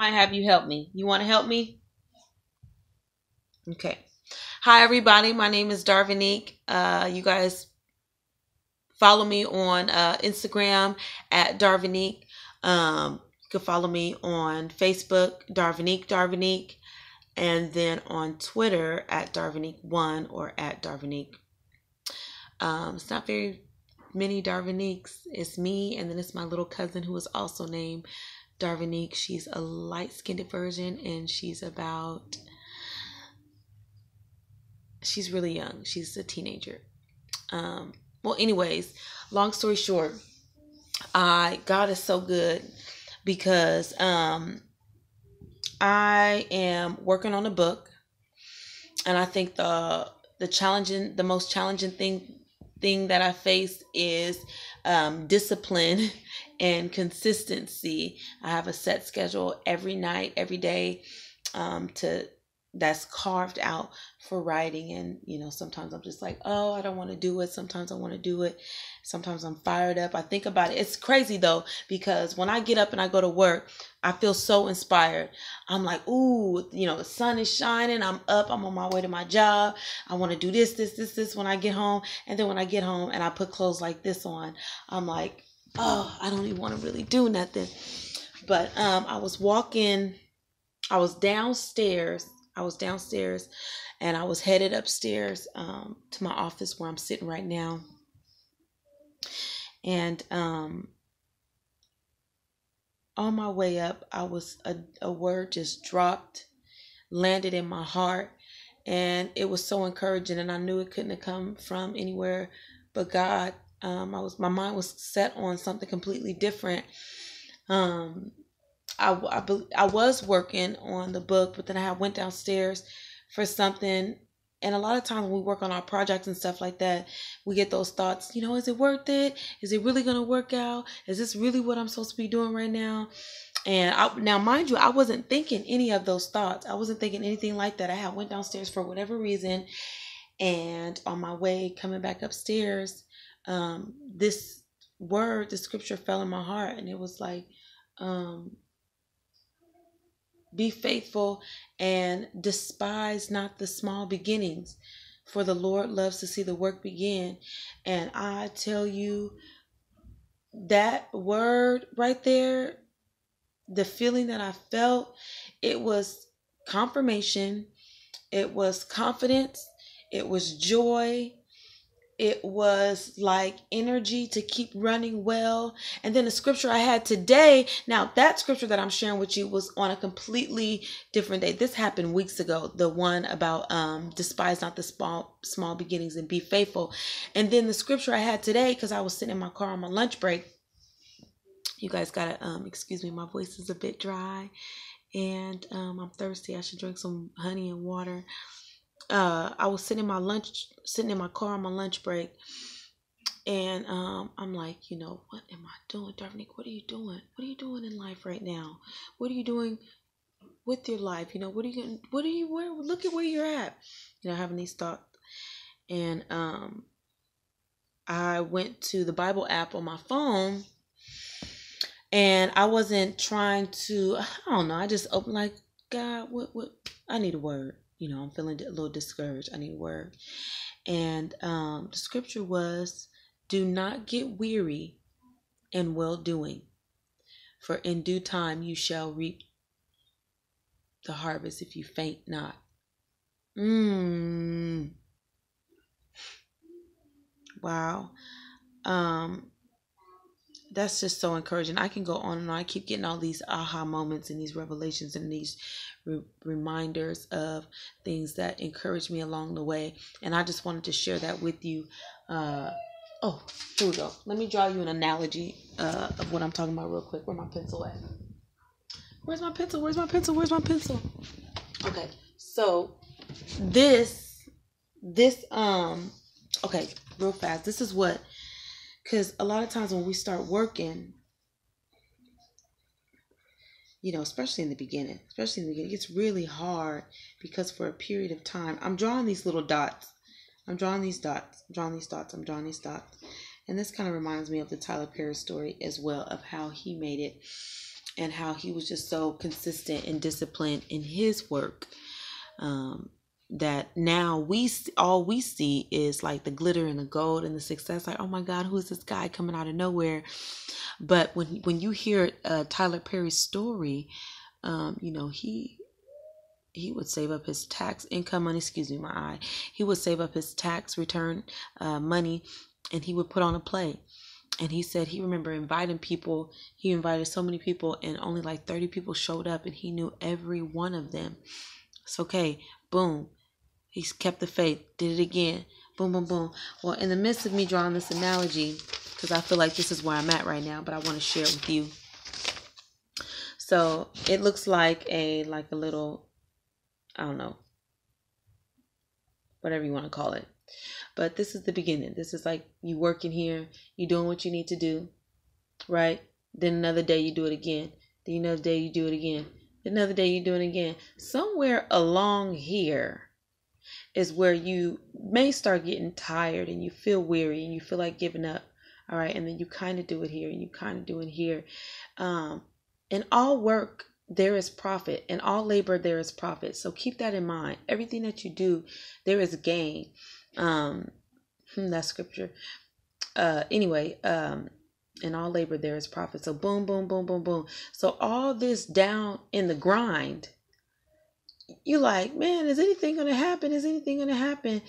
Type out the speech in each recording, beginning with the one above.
might have you help me. You want to help me? Okay. Hi, everybody. My name is Darvinique. You guys follow me on Instagram at Darvinique. You can follow me on Facebook, Darvinique, and then on Twitter at Darvinique1 or at Darvinique. It's not very many Darviniques. It's me, and then it's my little cousin who is also named Darvinique. She's a light-skinned version, and she's really young. She's a teenager. Well, anyways, long story short, God is so good because I am working on a book, and I think the most challenging thing that I face is discipline and consistency. I have a set schedule every night, every day, that's carved out for writing. And sometimes I'm just like, oh, I don't want to do it. Sometimes I want to do it. Sometimes I'm fired up. I think about it. It's crazy though, because when I get up and I go to work, I feel so inspired. I'm like, ooh, the sun is shining. I'm up. I'm on my way to my job. I want to do this when I get home. And then when I get home and I put clothes like this on, I'm like, oh, I don't even want to really do nothing. But I was downstairs and I was headed upstairs to my office where I'm sitting right now. And on my way up, a word just dropped, landed in my heart, and it was so encouraging. And I knew it couldn't have come from anywhere but God. My mind was set on something completely different. I was working on the book, but then I went downstairs for something. And a lot of times when we work on our projects and stuff like that, we get those thoughts, is it worth it? Is it really going to work out? Is this really what I'm supposed to be doing right now? And now, mind you, I wasn't thinking any of those thoughts. I wasn't thinking anything like that. I went downstairs for whatever reason. And on my way coming back upstairs, this word, the scripture fell in my heart. And it was like, be faithful and despise not the small beginnings, for the Lord loves to see the work begin. And I tell you, that word right there, the feeling that I felt, it was confirmation, it was confidence, it was joy. It was like energy to keep running well. And then the scripture I had today, now that scripture that I'm sharing with you was on a completely different day. This happened weeks ago. The one about despise not the small beginnings and be faithful. And then the scripture I had today, because I was sitting in my car on my lunch break. You guys gotta excuse me, my voice is a bit dry and I'm thirsty. I should drink some honey and water. I was sitting in my car on my lunch break, and I'm like, what am I doing, Darvinique? What are you doing? What are you doing in life right now? What are you doing with your life? Look at where you're at. Having these thoughts, and I went to the Bible app on my phone, and I wasn't trying to. I don't know. I just opened like, God, what? I need a word. I'm feeling a little discouraged. I need a word. And the scripture was, do not get weary in well doing, for in due time you shall reap the harvest if you faint not. Wow. That's just so encouraging. I can go on and on. I keep getting all these aha moments and these revelations and these reminders of things that encourage me along the way. And I just wanted to share that with you. Oh, here we go. Let me draw you an analogy of what I'm talking about real quick. Where's my pencil at? Where's my pencil? Okay, so this, okay, real fast. This is what, because a lot of times when we start working, especially in the beginning, it gets really hard because for a period of time, I'm drawing these little dots. I'm drawing these dots. And this kind of reminds me of the Tyler Perry story as well, of how he made it. and how he was just so consistent and disciplined in his work. That now all we see is like the glitter and the gold and the success. Like, oh my God, who is this guy coming out of nowhere? But when you hear Tyler Perry's story, he would save up his tax income money. Excuse me, my eye. He would save up his tax return money, and he would put on a play. And he said he remember inviting people. He invited so many people, and only like 30 people showed up, and he knew every one of them. It's okay. Boom. He kept the faith. Did it again. Boom, boom, boom. Well, in the midst of me drawing this analogy, because I feel like this is where I'm at right now, but I want to share it with you. So it looks like a little, I don't know, whatever you want to call it. But this is the beginning. This is like you working here, you doing what you need to do, right? Then another day you do it again. Then another day you do it again. Then another day you do it again. Somewhere along here is where you may start getting tired and you feel weary and you feel like giving up. All right. And then you kind of do it here and you kind of do it here. In all work, there is profit. In all labor, there is profit. So keep that in mind. Everything that you do, there is gain. That scripture. Anyway, in all labor, there is profit. So boom, boom, boom, boom, boom. So all this down in the grind, you like, man, is anything going to happen? Is anything going to happen?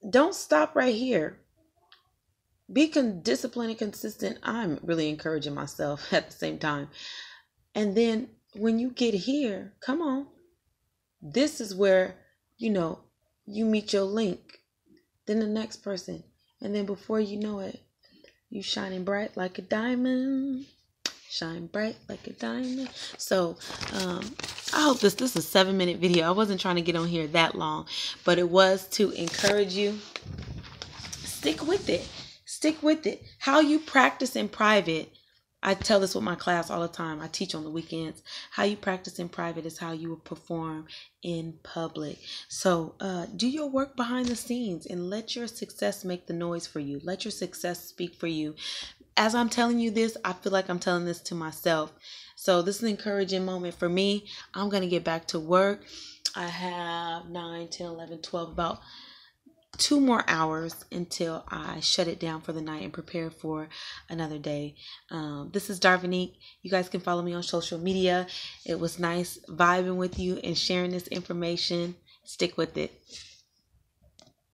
Don't stop right here. Be disciplined and consistent. I'm really encouraging myself at the same time. And then when you get here, come on. This is where, you meet your link. Then the next person. And then before you know it, you shining bright like a diamond. Shine bright like a diamond. So, I hope this is a 7-minute video. I wasn't trying to get on here that long, but it was to encourage you. Stick with it. Stick with it. How you practice in private. I tell this with my class all the time. I teach on the weekends. How you practice in private is how you will perform in public. So do your work behind the scenes and let your success make the noise for you. Let your success speak for you. As I'm telling you this, I feel like I'm telling this to myself. So this is an encouraging moment for me. I'm going to get back to work. I have 9, 10, 11, 12, about 2 more hours until I shut it down for the night and prepare for another day. This is Darvinique. You guys can follow me on social media. It was nice vibing with you and sharing this information. Stick with it.